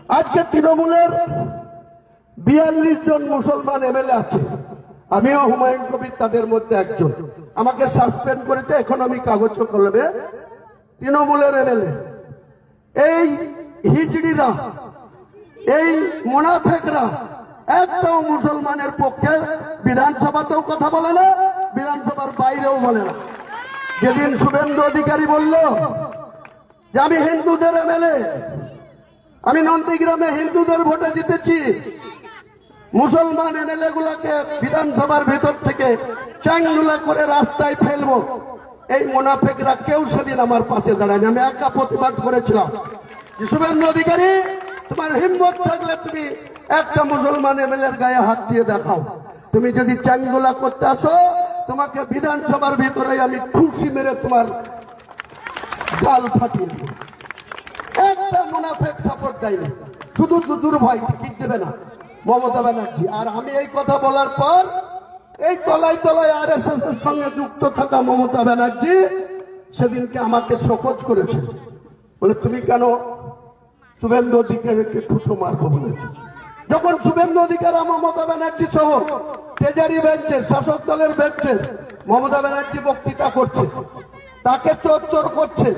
আজকে তৃণমূলের ৪২ জন মুসলমান এমএলএ আছে, আমিও হুমায়ুন কবির তাদের মধ্যে একজন। আমাকে সাসপেন্ড করেছে, এখন আমি কাগজ কলমে তৃণমূলের এমএলএ। এই হিজড়িরা, এই মুনাফেকরা একটাও মুসলমানের পক্ষে বিধানসভাতেও কথা বলে না, বিধানসভার বাইরেও বলে না। যেদিন শুভেন্দু অধিকারী বলল যে আমি হিন্দুদের এমএলএ, আমি নন্দীগ্রামে হিন্দুদের ভোটে জিতেছি, মুসলমান এমএলএ গুলাকে বিধানসভার ভেতর থেকে চাঙ্গুলা করে রাস্তায় ফেলবো, এই মুনাফেকরা কেউ সেদিন আমার পাশে দাঁড়ায়নি। আমি একা প্রতিবাদ করেছিলাম যে শুভেন্দু অধিকারী, তোমার হিম্মত থাকলে তুমি একটা মুসলমান এমএলএর গায়ে হাত দিয়ে দেখাও। তুমি যদি চাঙ্গুলা করতে আসো, তোমাকে বিধানসভার ভিতরে আমি খুশি মেরে তোমার গাল ফাটিয়ে দেব। একটা মুনাফেক সাপোর্ট দেয়নি, শুধু দুর্ভয় টিকিট দেবে না মমতা ব্যানার্জি। আর আমি এই কথা বলার পর এই তলায় তলায় আরএসএস এর সঙ্গে যুক্ত থাকা মমতা ব্যানার্জি সেদিনকে আমাকে শোকজ করেছে, বলে তুমি কেন শুভেন্দু অধিকারীকে ঠুসো মারবো বলেছে। যখন শুভেন্দু অধিকারী মমতা ব্যানার্জি সহ ট্রেজারি বেঞ্চে, শাসক দলের বেঞ্চে মমতা ব্যানার্জি বক্তৃতা করছে, তাকে চোর চোর করছে।